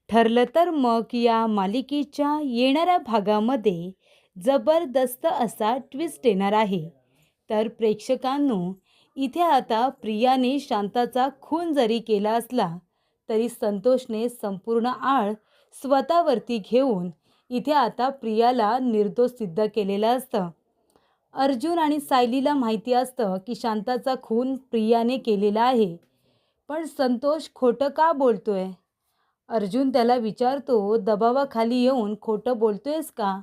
ठरलं तर मग या मालिकेच्या येणाऱ्या भागामध्ये जबरदस्त असा ट्विस्ट येणार आहे. तर प्रेक्षकांनो, इथे आता प्रियाने शांताचा खून जरी केला असला तरी संतोषने संपूर्ण आळ स्वतःवरती घेऊन इथे आता प्रियाला निर्दोष सिद्ध केलेलं असतं. अर्जुन आणि सायलीला माहिती असतं की शांताचा खून प्रियाने केलेला आहे, पण संतोष खोटं का बोलतोय? अर्जुन त्याला विचारतो, दबावाखाली येऊन खोटं बोलतोयस का?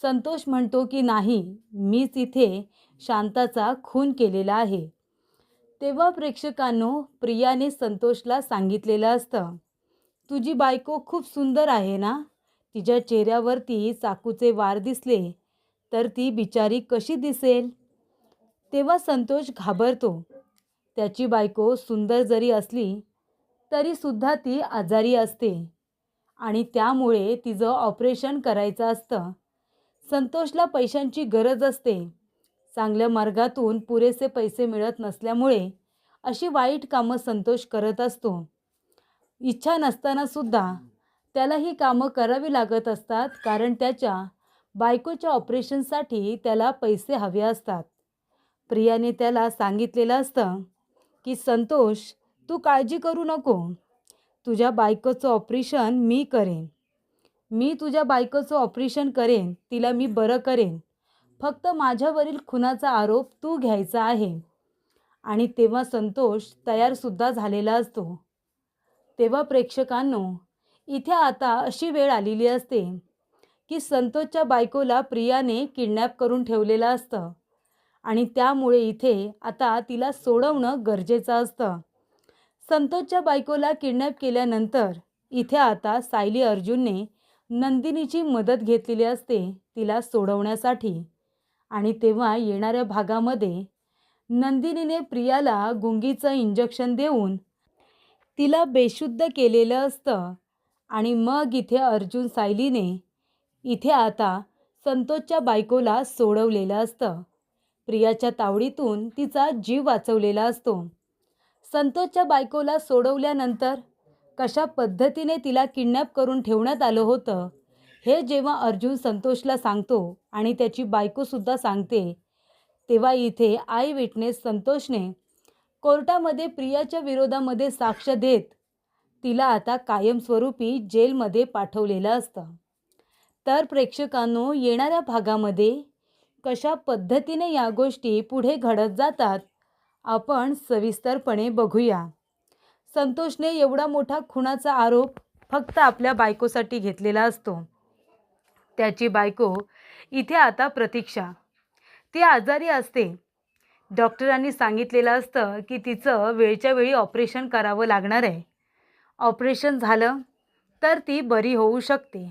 संतोष म्हणतो की नाही, मीच इथे शांताचा खून केलेला आहे. तेव्हा प्रेक्षकांनो, प्रियाने संतोषला सांगितलेलं असतं, तुझी बायको खूप सुंदर आहे ना? तिच्या चेहऱ्यावरती चाकूचे वार दिसले तर ती बिचारी कशी दिसेल? तेव्हा संतोष घाबरतो. त्याची बायको सुंदर जरी असली तरी सुद्धा ती आजारी असते आणि त्यामुळे तिचं ऑपरेशन करायचं असतं. संतोषला पैशांची गरज असते. चांगल्या मार्गातून पुरेसे पैसे मिळत नसल्यामुळे अशी वाईट कामं संतोष करत असतो. इच्छा नसताना सुद्धा त्याला ही कामं करावी लागत असतात, कारण त्याच्या बायकोच्या ऑपरेशनसाठी त्याला पैसे हवे असतात. प्रियाने त्याला सांगितलेलं असतं की संतोष, तू काळजी करू नको. तुझ्या बायकोचं ऑपरेशन मी करेन. मी तुझ्या बायकोचं ऑपरेशन करेन, तिला मी बरं करेन. फक्त माझ्यावरील खुनाचा आरोप तू घ्यायचा आहे. आणि तेव्हा संतोष तयारसुद्धा झालेला असतो. तेव्हा प्रेक्षकांनो, इथे आता अशी वेळ आलेली असते की संतोषच्या बायकोला प्रियाने किडनॅप करून ठेवलेलं असतं आणि त्यामुळे इथे आता तिला सोडवणं गरजेचं असतं. संतोषच्या बायकोला किडनॅप केल्यानंतर इथे आता सायली अर्जुनने नंदिनीची मदत घेतलेली असते तिला सोडवण्यासाठी. आणि तेव्हा येणाऱ्या भागामध्ये नंदिनीने प्रियाला गुंगीचं इंजेक्शन देऊन तिला बेशुद्ध केलेलं असतं. आणि मग इथे अर्जुन सायलीने इथे आता संतोषच्या बायकोला सोडवलेलं असतं. प्रियाच्या तावडीतून तिचा जीव वाचवलेला असतो. संतोषच्या बायकोला सोडवल्यानंतर कशा पद्धतीने तिला किडनॅप करून ठेवण्यात आलं होतं हे जेव्हा अर्जुन संतोषला सांगतो आणि त्याची बायकोसुद्धा सांगते, तेव्हा इथे आय विटनेस संतोषने कोर्टामध्ये प्रियाच्या विरोधामध्ये साक्ष देत तिला आता कायमस्वरूपी जेलमध्ये पाठवलेलं असतं. तर प्रेक्षकांनो, येणाऱ्या भागामध्ये कशा पद्धतीने या गोष्टी पुढे घडत जातात आपण सविस्तरपणे बघूया. संतोषने एवढा मोठा खुनाचा आरोप फक्त आपल्या बायकोसाठी घेतलेला असतो. त्याची बायको इथे आता प्रतीक्षा, ती आजारी असते. डॉक्टरांनी सांगितलेलं असतं की तिचं वेळच्या वेळी ऑपरेशन करावं लागणार आहे. ऑपरेशन झालं तर ती बरी होऊ शकते.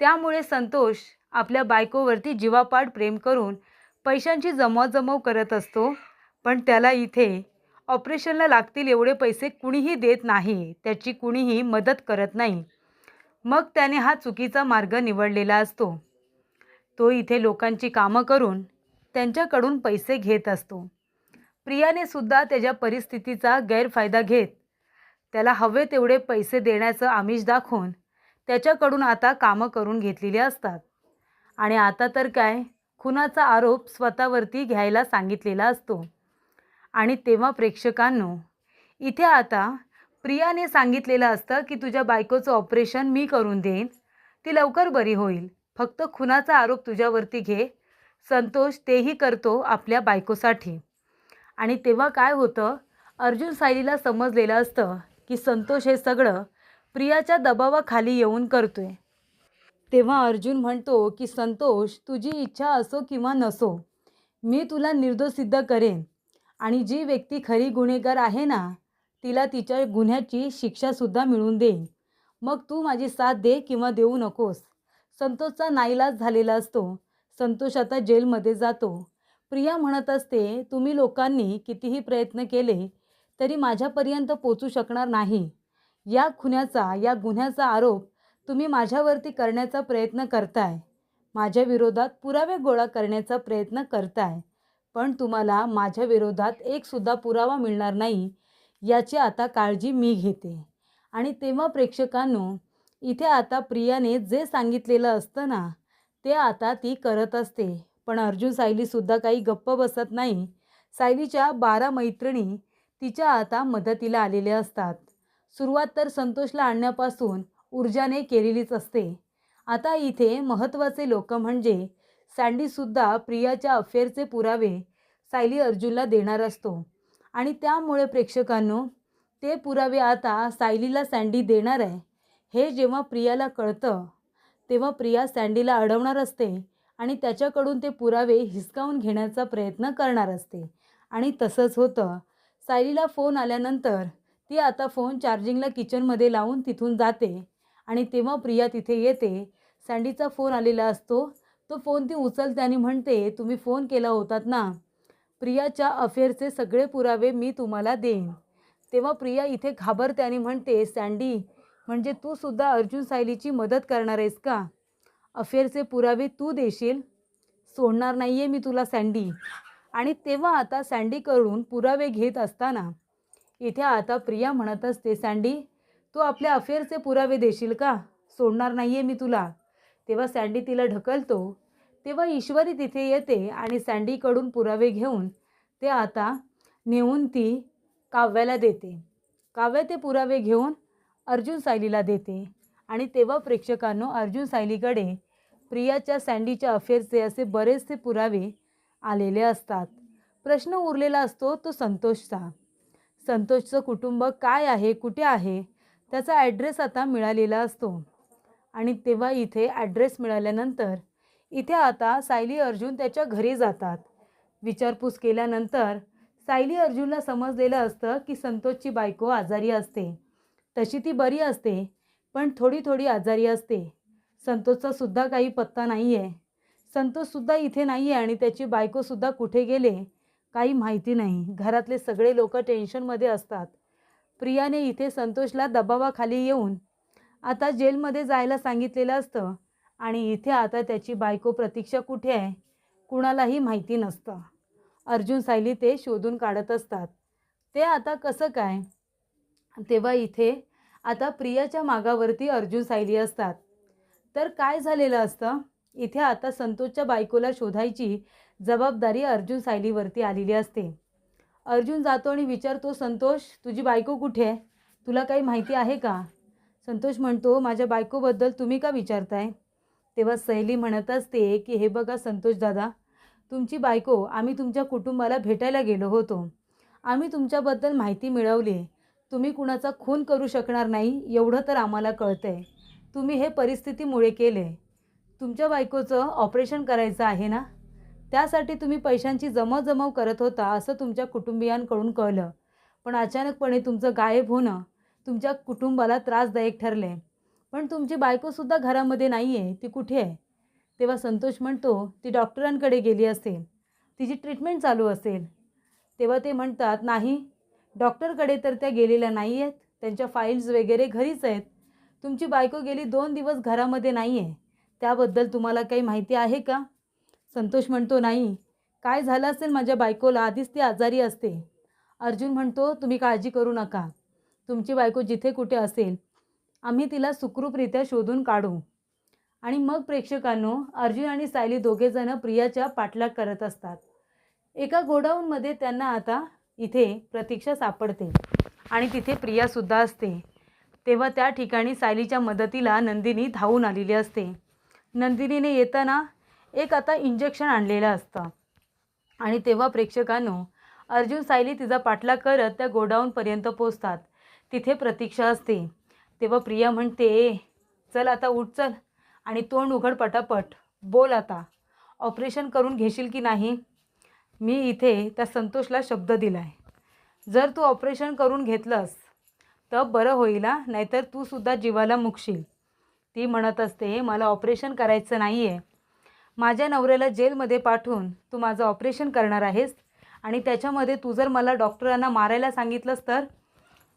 त्यामुळे संतोष आपल्या बायकोवरती जीवापाड प्रेम करून पैशांची जमवाजमव करत असतो, पण त्याला इथे ऑपरेशनला लागतील एवढे पैसे कुणीही देत नाही, त्याची कुणीही मदत करत नाही. मग त्याने हा चुकीचा मार्ग निवडलेला असतो. तो इथे लोकांची कामं करून त्यांच्याकडून पैसे घेत असतो. प्रियाने सुद्धा त्याच्या परिस्थितीचा गैरफायदा घेत त्याला हवे तेवढे पैसे देण्याचं आमिष दाखवून त्याच्याकडून आता कामं करून घेतलेली असतात. आणि आता तर काय, खुनाचा आरोप स्वतःवरती घ्यायला सांगितलेला असतो. आणि तेव्हा प्रेक्षकांनो, इथे आता प्रियाने सांगितलेलं असतं की तुझ्या बायकोचं ऑपरेशन मी करून देईन, ती लवकर बरी होईल, फक्त खुनाचा आरोप तुझ्यावरती घे. संतोष तेही करतो आपल्या बायकोसाठी. आणि तेव्हा काय होतं, अर्जुन सायलीला समजलेलं असतं की संतोष हे सगळं प्रियाच्या दबावाखाली येऊन करतोय. तेव्हा अर्जुन म्हणतो की संतोष, तुझी इच्छा असो किंवा नसो, मी तुला निर्दोष सिद्ध करेन आणि जी व्यक्ती खरी गुन्हेगार आहे ना, तिला तिच्या गुन्ह्याची शिक्षासुद्धा मिळवून देईन. मग तू माझी साथ दे किंवा देऊ नकोस. संतोषचा नाईलाज झालेला असतो. संतोष आता जेलमध्ये जातो. प्रिया म्हणत असते, तुम्ही लोकांनी कितीही प्रयत्न केले तरी माझ्यापर्यंत पोचू शकणार नाही. या गुन्ह्याचा आरोप तुम्ही माझ्यावरती करण्याचा प्रयत्न करताय. माझ्या विरोधात पुरावे गोळा करण्याचा प्रयत्न करताय. पण तुम्हाला माझ्या विरोधात एकसुद्धा पुरावा मिळणार नाही, याची आता काळजी मी घेते. आणि तेव्हा प्रेक्षकांनो, इथे आता प्रियाने जे सांगितलेलं असतं ना, ते आता ती करत असते. पण अर्जुन सायलीसुद्धा काही गप्प बसत नाही. सायलीच्या 12 मैत्रिणी तिच्या आता मदतीला आलेल्या असतात. सुरुवात तर संतोषला आणण्यापासून ऊर्जाने केलेलीच असते. आता इथे महत्त्वाचे लोक म्हणजे सँडीसुद्धा प्रियाच्या अफेअरचे पुरावे सायली अर्जुनला देणार असतो. आणि त्यामुळे प्रेक्षकांनो, ते पुरावे आता सायलीला सँडी देणार आहे हे जेव्हा प्रियाला कळतं, तेव्हा प्रिया सँडीला अडवणार असते आणि त्याच्याकडून ते पुरावे हिसकावून घेण्याचा प्रयत्न करणार असते. आणि तसंच होतं. सायलीला फोन आल्यानंतर ती आता फोन चार्जिंगला किचनमध्ये लावून तिथून जाते आणि तेव्हा प्रिया तिथे येते. सँडीचा फोन आलेला असतो. तो फोन ती उचलते आणि म्हणते, तुम्ही फोन केला होतात ना, प्रियाच्या अफेअरचे सगळे पुरावे मी तुम्हाला देईन. तेव्हा प्रिया इथे घाबरते आणि म्हणते, सँडी, म्हणजे तू सुद्धा अर्जुन सायलीची मदत करणार आहेस का? अफेअरचे पुरावे तू देशील? सोडणार नाहीये मी तुला सँडी. आणि तेव्हा आता सँडीकडून पुरावे घेत असताना इथे आता प्रिया म्हणत असते, सँडी, तू आपल्या अफेअरचे पुरावे देशील का? सोडणार नाहीये मी तुला. तेव्हा सँडी तिला ढकलतो. तेव्हा ईश्वरी तिथे येते आणि सँडीकडून पुरावे घेऊन ते आता नेऊन ती काव्याला देते. काव्य ते पुरावे घेऊन अर्जुन सायलीला देते. आणि तेव्हा प्रेक्षकांनो, अर्जुन सायलीकडे प्रियाच्या सँडीच्या अफेअरचे असे बरेचसे पुरावे आलेले असतात. प्रश्न उरलेला असतो तो संतोषचा. संतोषचं कुटुंब काय आहे, कुठे आहे, त्याचा ॲड्रेस आता मिळालेला असतो. आणि तेव्हा इथे ॲड्रेस मिळाल्यानंतर इथे आता सायली अर्जुन त्याच्या घरी जातात. विचारपूस केल्यानंतर सायली अर्जुनला समजलेलं असतं की संतोषची बायको आजारी असते. तशी ती बरी असते, पण थोडी थोडी आजारी असते. संतोषचा सुद्धा काही पत्ता नाही आहे. संतोषसुद्धा इथे नाही आहे आणि त्याची बायकोसुद्धा कुठे गेले काही माहिती नाही. घरातले सगळे लोक टेन्शनमध्ये असतात. प्रियाने इथे संतोषला दबावाखाली येऊन आता जेलमध्ये जायला सांगितलेलं असतं आणि इथे आता त्याची बायको प्रतीक्षा कुठे आहे कुणालाही माहिती नसतं. अर्जुन सायली ते शोधून काढत असतात. ते आता कसं काय? तेव्हा इथे आता प्रियाच्या मागावरती अर्जुन सायली असतात. तर काय झालेलं असतं, इथे आता संतोषच्या बायकोला शोधायची जबाबदारी अर्जुन सायलीवरती आलेली असते. अर्जुन जातो आणि विचारतो, संतोष, तुझी बायको कुठे आहे? तुला काही माहिती आहे का? संतोष म्हणतो, माझ्या बायकोबद्दल तुम्ही का विचारताय? तेव्हा सायली म्हणत असते की हे बघा संतोष दादा, तुमची बायको, आम्ही तुमच्या कुटुंबाला भेटायला गेलो होतो. आम्ही तुमच्याबद्दल माहिती मिळवली. तुम्ही कुणाचा खून करू शकणार नाही एवढं तर आम्हाला कळतंय. तुम्ही हे परिस्थितीमुळे केले. तुमच्या बायकोचं ऑपरेशन करायचं आहे ना, त्यासाठी तुम्ही पैशांची जमवजमव करत होता असं तुमच्या कुटुंबियांकडून कळलं. पण अचानकपणे तुमचं गायब होणं तुमच्या कुटुंबाला त्रासदायक ठरले. पण तुमची बायकोसुद्धा घरामध्ये नाही आहे, ती कुठे आहे? तेव्हा संतोष म्हणतो, ती डॉक्टरांकडे गेली असेल, तिची ट्रीटमेंट चालू असेल. तेव्हा ते म्हणतात, नाही, डॉक्टरकडे तर त्या गेलेल्या नाही आहेत, त्यांच्या फाईल्स वगैरे घरीच आहेत. तुमची बायको गेली 2 दिवस घरामध्ये नाही आहे, त्याबद्दल तुम्हाला काही माहिती आहे का? संतोष म्हणतो, नाही, काय झालं असेल माझ्या बायकोला, आधीच ती आजारी असते. अर्जुन म्हणतो, तुम्ही काळजी करू नका, तुमची बायको जिथे कुठे असेल आम्ही तिला सुखरूपरित्या शोधून काढू. आणि मग प्रेक्षकांनो, अर्जुन आणि सायली दोघेजणं प्रियाच्या पाठलाग करत असतात. एका गोडाऊनमध्ये त्यांना आता इथे प्रतीक्षा सापडते आणि तिथे प्रियासुद्धा असते. तेव्हा त्या ठिकाणी सायलीच्या मदतीला नंदिनी धावून आलेली असते. नंदिनीने येताना एक आता इंजेक्शन आणलेलं असतं. आणि तेव्हा प्रेक्षकांनो, अर्जुन सायली तिचा पाठलाग करत त्या गोडाऊनपर्यंत पोचतात. तिथे प्रतीक्षा असते. तेव्हा प्रिया म्हणते, चल आता उठ, चल आणि तोंड उघड पटापट, बोल आता, ऑपरेशन करून घेशील की नाही? मी इथे त्या संतोषला शब्द दिला आहे, जर तू ऑपरेशन करून घेतलंस तर बरं होईल, नाहीतर तू सुद्धा जीवाला मुकशील. ती म्हणत असते, मला ऑपरेशन करायचं नाही आहे. माझ्या नवऱ्याला जेलमध्ये पाठवून तू माझं ऑपरेशन करणार आहेस आणि त्याच्यामध्ये तू जर मला डॉक्टरांना मारायला सांगितलंस तर?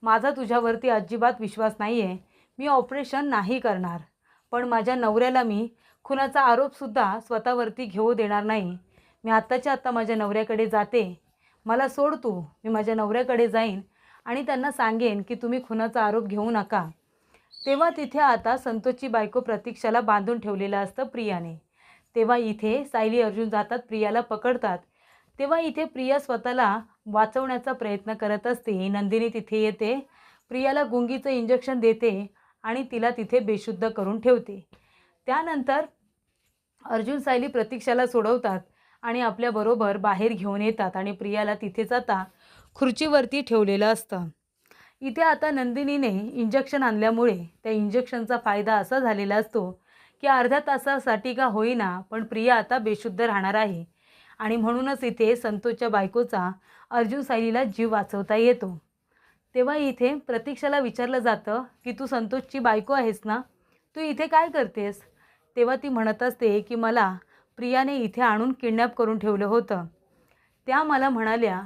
माझा तुझ्यावरती अजिबात विश्वास नाही आहे. मी ऑपरेशन नाही करणार, पण माझ्या नवऱ्याला मी खुनाचा आरोपसुद्धा स्वतःवरती घेऊ देणार नाही. मी आत्ताच्या आत्ता माझ्या नवऱ्याकडे जाते, मला सोड तू. मी माझ्या नवऱ्याकडे जाईन आणि त्यांना सांगेन की तुम्ही खुनाचा आरोप घेऊ नका. तेव्हा तिथे आता संतोषची बायको प्रतीक्षाला बांधून ठेवलेलं असतं प्रियाने. तेव्हा इथे सायली अर्जुन जातात, प्रियाला पकडतात. तेव्हा इथे प्रिया स्वतःला वाचवण्याचा प्रयत्न करत असते. नंदिनी तिथे येते, प्रियाला गुंगीचं इंजेक्शन देते आणि तिला तिथे बेशुद्ध करून ठेवते. त्यानंतर अर्जुन सायली प्रतीक्षाला सोडवतात आणि आपल्याबरोबर बाहेर घेऊन येतात आणि प्रियाला तिथेच आता खुर्चीवरती ठेवलेलं असतं. इथे आता नंदिनीने इंजेक्शन आणल्यामुळे त्या इंजेक्शनचा फायदा असा झालेला असतो की अर्ध्या तासासाठी का होईना पण प्रिया आता बेशुद्ध राहणार आहे आणि म्हणूनच इथे संतोषच्या बायकोचा अर्जुन सायलीला जीव वाचवता येतो. तेव्हा इथे प्रतीक्षाला विचारलं जातं की तू संतोषची बायको आहेस ना, तू इथे काय करतेस? तेव्हा ती म्हणत असते की मला प्रियाने इथे आणून किडनॅप करून ठेवलं होतं. त्या मला म्हणाल्या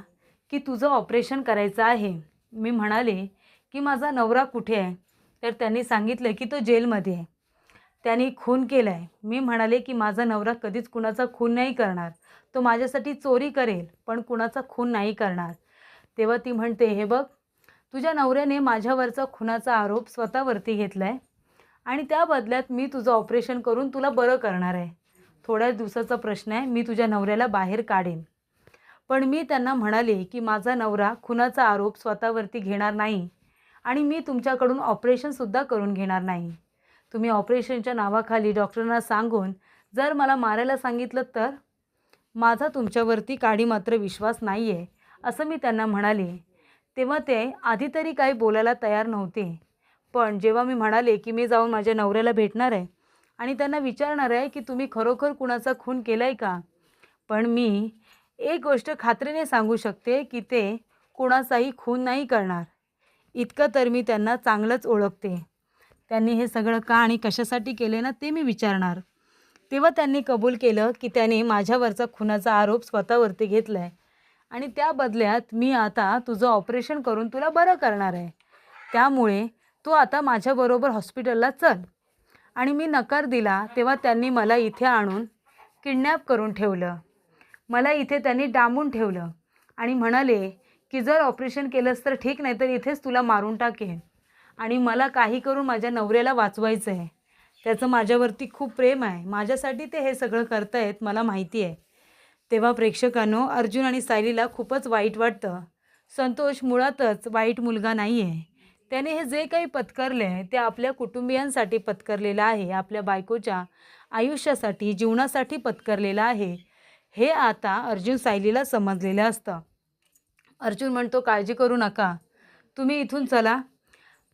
की तुझं ऑपरेशन करायचं आहे. मी म्हणाले की माझा नवरा कुठे आहे? तर त्यांनी सांगितलं की तो जेलमध्ये आहे, त्यांनी खून केला आहे. मी म्हणाले की माझा नवरा कधीच कुणाचा खून नाही करणार, तो माझ्यासाठी चोरी करेल पण कुणाचा खून नाही करणार. तेव्हा ती म्हणते, हे बघ, तुझ्या नवऱ्याने माझ्यावरचा खुनाचा आरोप स्वतःवरती घेतला आहे आणि त्या बदल्यात मी तुझं ऑपरेशन करून तुला बरं करणार आहे. थोड्याच दिवसाचा प्रश्न आहे, मी तुझ्या नवऱ्याला बाहेर काढेन. पण मी त्यांना म्हणाले की माझा नवरा खुनाचा आरोप स्वतःवरती घेणार नाही आणि मी तुमच्याकडून ऑपरेशनसुद्धा करून घेणार नाही. तुम्ही ऑपरेशनच्या नावाखाली डॉक्टरांना सांगून जर मला मारायला सांगितलं तर माझा तुमच्यावरती काडी मात्र विश्वास नाही आहे, असं मी त्यांना म्हणाले. तेव्हा ते आधी तरी काही बोलायला तयार नव्हते. पण जेव्हा मी म्हणाले की मी जाऊन माझ्या नवऱ्याला भेटणार आहे आणि त्यांना विचारणार आहे की तुम्ही खरोखर कुणाचा खून केला आहे का, पण मी एक गोष्ट खात्रीने सांगू शकते की ते कुणाचाही खून नाही करणार. इतकं तर मी त्यांना चांगलंच ओळखते. त्यांनी हे सगळं का आणि कशासाठी केले ना ते मी विचारणार. तेव्हा त्यांनी कबूल केलं की त्याने माझ्यावरचा खुनाचा आरोप स्वतःवरती घेतला आहे आणि त्या बदल्यात मी आता तुझं ऑपरेशन करून तुला बरं करणार आहे. त्यामुळे तू आता माझ्याबरोबर हॉस्पिटलला चल. आणि मी नकार दिला तेव्हा त्यांनी मला इथे आणून किडनॅप करून ठेवलं. मला इथे त्यांनी डांबून ठेवलं आणि म्हणाले की जर ऑपरेशन केलंस तर ठीक, नाही तर इथेच तुला मारून टाकेन आणि मला काही करून माझ्या नवऱ्याला वाचवायचं आहे. त्याचं माझ्यावरती खूप प्रेम आहे, माझ्यासाठी ते हे सगळं करतायत मला माहिती आहे. तेव्हा प्रेक्षकांनो, अर्जुन आणि सायलीला खूपच वाईट वाटतं. संतोष मुळातच वाईट मुलगा नाही आहे. त्याने हे जे काही पत्करले आहे ते आपल्या कुटुंबियांसाठी पत्करलेलं आहे, आपल्या बायकोच्या आयुष्यासाठी, जीवनासाठी पत्करलेलं आहे. हे आता अर्जुन सायलीला समजलेलं असतं. अर्जुन म्हणतो, काळजी करू नका, तुम्ही इथून चला.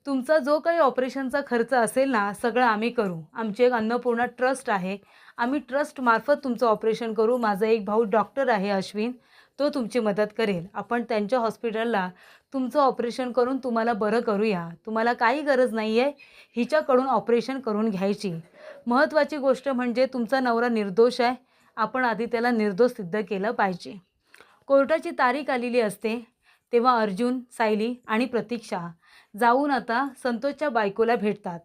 तुमचा जो काही ऑपरेशनचा खर्च असेल ना, सगळं आम्ही करू. आमची एक अन्नपूर्णा ट्रस्ट आहे, आम्ही ट्रस्टमार्फत तुमचं ऑपरेशन करू. माझा एक भाऊ डॉक्टर आहे अश्विन, तो तुमची मदत करेल. आपण त्यांच्या हॉस्पिटलला तुमचं ऑपरेशन करून तुम्हाला बरं करूया. तुम्हाला काही गरज नाही आहे हिच्याकडून ऑपरेशन करून घ्यायची. महत्त्वाची गोष्ट म्हणजे तुमचा नवरा निर्दोष आहे, आपण आधी त्याला निर्दोष सिद्ध केलं पाहिजे. कोर्टाची तारीख आलेली असते. तेव्हा अर्जुन, सायली आणि प्रतीक्षा जाऊन आता संतोषच्या बायकोला भेटतात.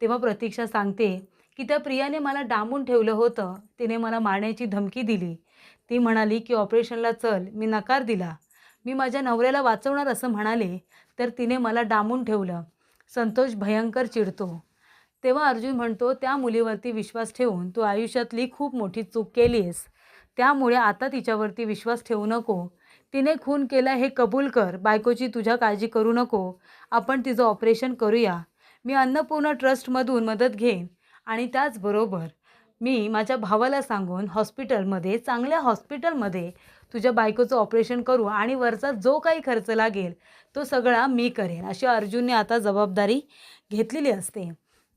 तेव्हा प्रतीक्षा सांगते की त्या प्रियाने मला डांबून ठेवलं होतं, तिने मला मारण्याची धमकी दिली. ती म्हणाली की ऑपरेशनला चल, मी नकार दिला. मी माझ्या नवऱ्याला वाचवणार असं म्हणाले तर तिने मला डांबून ठेवलं. संतोष भयंकर चिडतो. तेव्हा अर्जुन म्हणतो, त्या मुलीवरती विश्वास ठेवून तू आयुष्यातली खूप मोठी चूक केली आहेस, त्यामुळे आता तिच्यावरती विश्वास ठेवू नको. तिने खून केला हे कबूल कर. बायकोची तुझ्या काळजी करू नको, आपण तिचं ऑपरेशन करूया. मी अन्नपूर्णा ट्रस्टमधून मदत घेईन आणि त्याचबरोबर मी माझ्या भावाला सांगून हॉस्पिटलमध्ये, चांगल्या हॉस्पिटलमध्ये तुझ्या बायकोचं ऑपरेशन करू आणि वरचा जो काही खर्च लागेल तो सगळा मी करेन, अशी अर्जुनने आता जबाबदारी घेतलेली असते.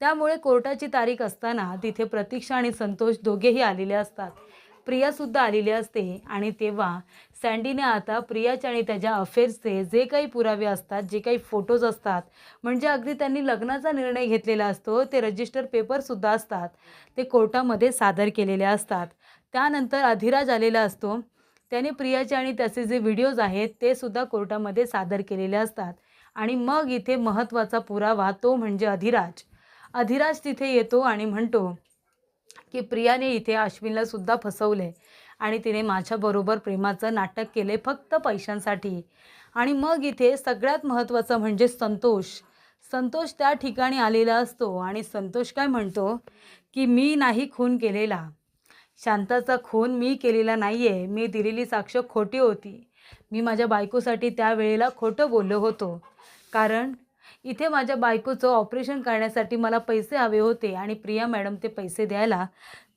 त्यामुळे कोर्टाची तारीख असताना तिथे प्रतीक्षा आणि संतोष दोघेही आलेले असतात. प्रियासुद्धा आलेली असते आणि तेव्हा सँडीने आता प्रियाचे आणि त्याच्या अफेअर्सचे जे काही पुरावे असतात, जे काही फोटोज असतात, म्हणजे अगदी त्यांनी लग्नाचा निर्णय घेतलेला असतो, ते रजिस्टर पेपरसुद्धा असतात, ते कोर्टामध्ये सादर केलेले असतात. त्यानंतर अधिराज आलेला असतो, त्याने प्रियाचे आणि त्याचे जे व्हिडिओज आहेत ते सुद्धा कोर्टामध्ये सादर केलेले असतात. आणि मग इथे महत्त्वाचा पुरावा तो म्हणजे अधिराज. अधिराज तिथे येतो आणि म्हणतो की प्रियाने इथे अश्विनला सुद्धा फसवले आणि तिने माझ्याबरोबर प्रेमाचं नाटक केले फक्त पैशांसाठी. आणि मग इथे सगळ्यात महत्त्वाचं म्हणजे संतोष. संतोष त्या ठिकाणी आलेला असतो आणि संतोष काय म्हणतो की मी नाही खून केलेला. शांताचा खून मी केलेला नाही आहे. मी दिलेली साक्ष खोटी होती. मी माझ्या बायकोसाठी त्यावेळेला खोटं बोललो होतो. कारण इथे माझ्या बायकोचं ऑपरेशन करण्यासाठी मला पैसे हवे होते आणि प्रिया मॅडम ते पैसे द्यायला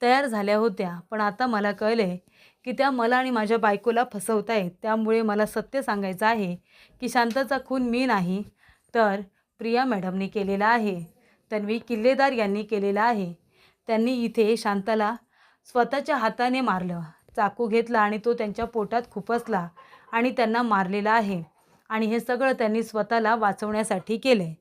तयार झाल्या होत्या. पण आता मला कळले की त्या मला आणि माझ्या बायकोला फसवत आहेत. त्यामुळे मला सत्य सांगायचं आहे की शांताचा खून मी नाही, तर प्रिया मॅडमनी केलेला आहे. तन्वी किल्लेदार यांनी केलेला आहे. त्यांनी इथे शांताला स्वतःच्या हाताने मारलं. चाकू घेतला आणि तो त्यांच्या पोटात खुपसला आणि त्यांना मारलेला आहे. आणि हे सगळं त्यांनी स्वतःला वाचवण्यासाठी केले.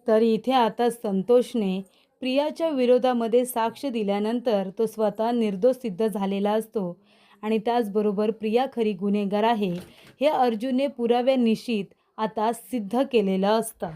तर इथे आता संतोषने प्रियाच्या विरोधामध्ये साक्ष दिल्यानंतर तो स्वतः निर्दोष सिद्ध झालेला असतो. आणि त्याचबरोबर प्रिया खरी गुन्हेगार आहे हे अर्जुनने पुराव्यानिशी आता सिद्ध केलेलं असतं.